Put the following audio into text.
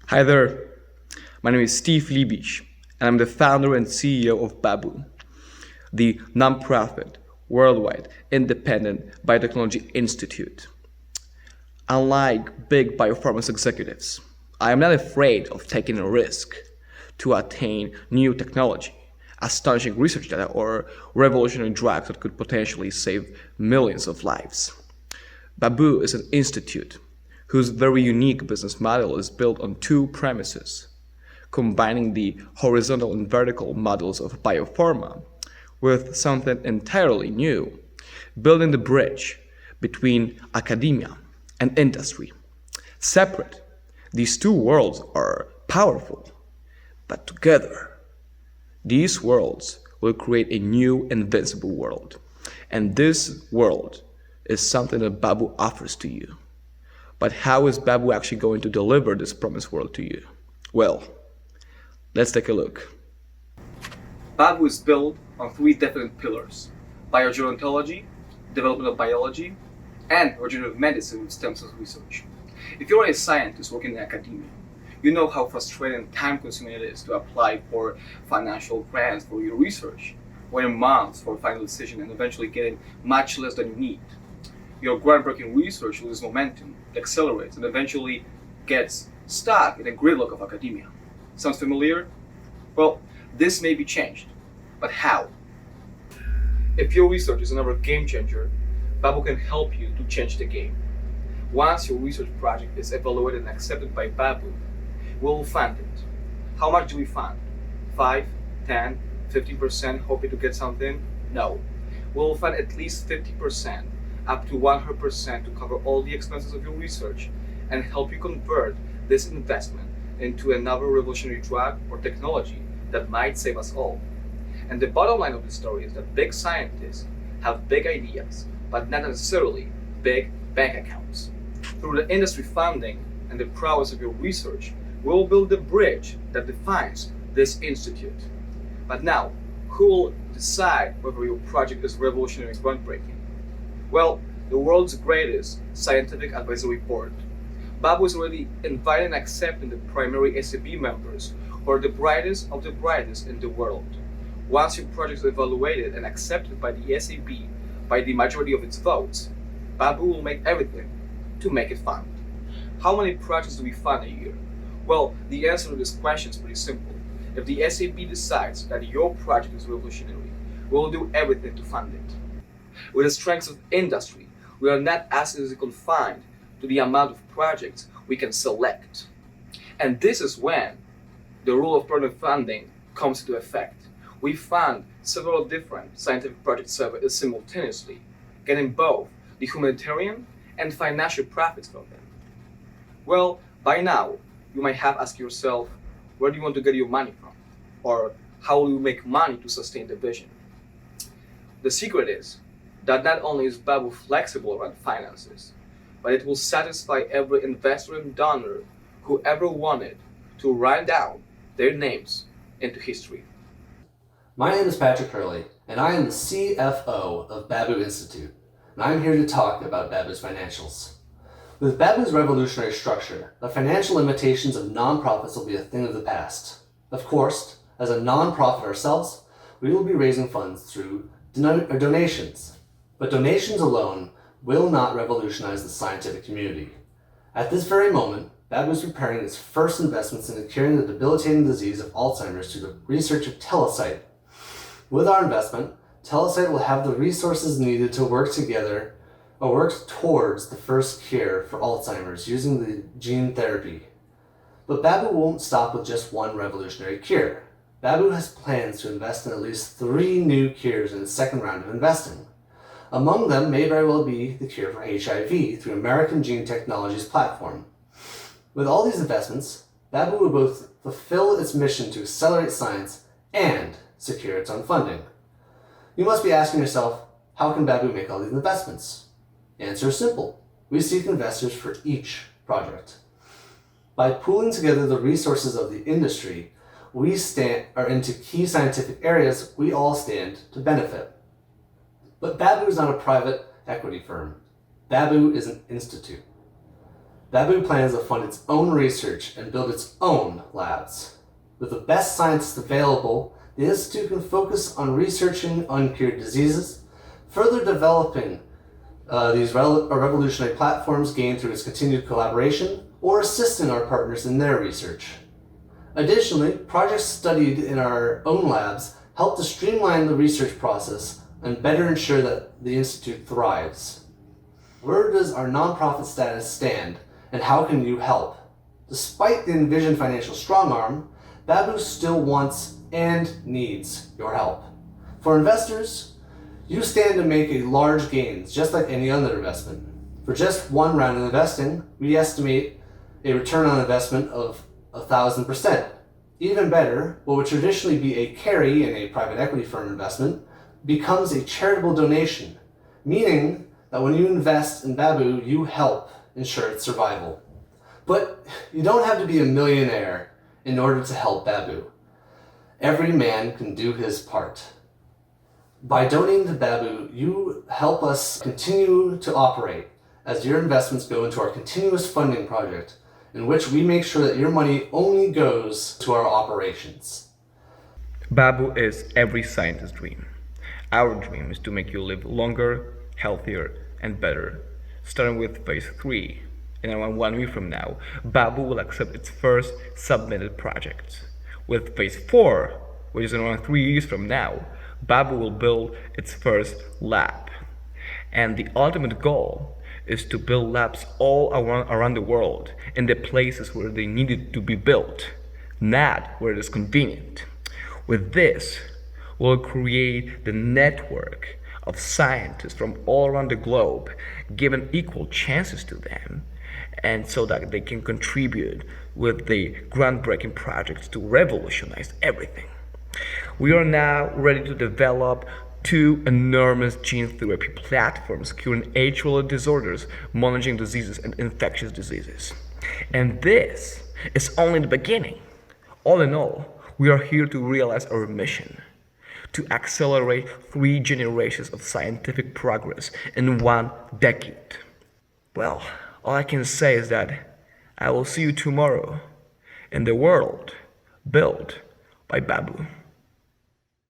Hi there, my name is Steve Liebisch, and I'm the founder and CEO of Babu, the nonprofit, worldwide, independent biotechnology institute. Unlike big biopharmaceutical executives, I am not afraid of taking a risk to attain new technology, astonishing research data, or revolutionary drugs that could potentially save millions of lives. Babu is an institute whose very unique business model is built on two premises, combining the horizontal and vertical models of biopharma with something entirely new, building the bridge between academia and industry. Separate, these two worlds are powerful, but together, these worlds will create a new invincible world. And this world is something that Babu offers to you. But how is Babu actually going to deliver this promised world to you? Well, let's take a look. Babu is built on three definite pillars: biogerontology, development of biology, and regenerative medicine with stem cell research. If you're a scientist working in academia, you know how frustrating and time consuming it is to apply for financial grants for your research, waiting months for a final decision and eventually getting much less than you need. Your groundbreaking research loses momentum, accelerates, and eventually gets stuck in a gridlock of academia. Sounds familiar? Well, this may be changed. But how? If your research is another game changer, Babu can help you to change the game. Once your research project is evaluated and accepted by Babu, we'll fund it. How much do we fund? 5, 10, 15% hoping to get something? No. We'll fund at least 50%, up to 100% to cover all the expenses of your research and help you convert this investment into another revolutionary drug or technology that might save us all. And the bottom line of the story is that big scientists have big ideas, but not necessarily big bank accounts. Through the industry funding and the prowess of your research, we'll build the bridge that defines this institute. But now, who will decide whether your project is revolutionary and groundbreaking? Well, the world's greatest scientific advisory board. Babu is already inviting and accepting the primary SAB members, who are the brightest of the brightest in the world. Once your project is evaluated and accepted by the SAB by the majority of its votes, Babu will make everything to make it fun. How many projects do we fund a year? Well, the answer to this question is pretty simple. If the SAB decides that your project is revolutionary, we will do everything to fund it. With the strengths of industry, we are not as easily confined to the amount of projects we can select. And this is when the rule of partner funding comes into effect. We fund several different scientific projects simultaneously, getting both the humanitarian and financial profits from them. Well, by now, you might have asked yourself, where do you want to get your money from? Or how will you make money to sustain the vision? The secret is that not only is Babu flexible around finances, but it will satisfy every investor and donor who ever wanted to write down their names into history. My name is Patrick Hurley, and I am the CFO of Babu Institute, and I'm here to talk about Babu's financials. With Babu's revolutionary structure, the financial limitations of nonprofits will be a thing of the past. Of course, as a nonprofit ourselves, we will be raising funds through donations. But donations alone will not revolutionize the scientific community. At this very moment, Babu is preparing its first investments into curing the debilitating disease of Alzheimer's through the research of Telesite. With our investment, Telesite will have the resources needed to work towards the first cure for Alzheimer's using the gene therapy. But Babu won't stop with just one revolutionary cure. Babu has plans to invest in at least 3 new cures in its second round of investing. Among them may very well be the cure for HIV through American Gene Technologies platform. With all these investments, Babu will both fulfill its mission to accelerate science and secure its own funding. You must be asking yourself, how can Babu make all these investments? The answer is simple. We seek investors for each project. By pooling together the resources of the industry, we are into key scientific areas we all stand to benefit. But Babu is not a private equity firm. Babu is an institute. Babu plans to fund its own research and build its own labs. With the best scientists available, the Institute can focus on researching uncured diseases, further developing these revolutionary platforms gained through its continued collaboration, or assisting our partners in their research. Additionally, projects studied in our own labs help to streamline the research process and better ensure that the Institute thrives. Where does our nonprofit status stand, and how can you help? Despite the Envision financial strong arm, Babu still wants and needs your help. For investors, you stand to make a large gains, just like any other investment. For just one round of investing, we estimate a return on investment of 1,000%. Even better, what would traditionally be a carry in a private equity firm investment becomes a charitable donation, meaning that when you invest in Babu, you help ensure its survival. But you don't have to be a millionaire in order to help Babu. Every man can do his part. By donating to Babu, you help us continue to operate as your investments go into our continuous funding project, in which we make sure that your money only goes to our operations. Babu is every scientist's dream. Our dream is to make you live longer, healthier, and better. Starting with phase 3, and around 1 week from now, Babu will accept its first submitted project. With phase 4, which is around 3 years from now, Babu will build its first lab. And the ultimate goal is to build labs all around the world, in the places where they needed to be built, not where it is convenient. With this, we'll create the network of scientists from all around the globe, given equal chances to them, and so that they can contribute with the groundbreaking projects to revolutionize everything. We are now ready to develop 2 enormous gene therapy platforms curing age-related disorders, managing diseases, and infectious diseases. And this is only the beginning. All in all, we are here to realize our mission: to accelerate 3 generations of scientific progress in 1 decade. Well, all I can say is that I will see you tomorrow in the world built by Babu.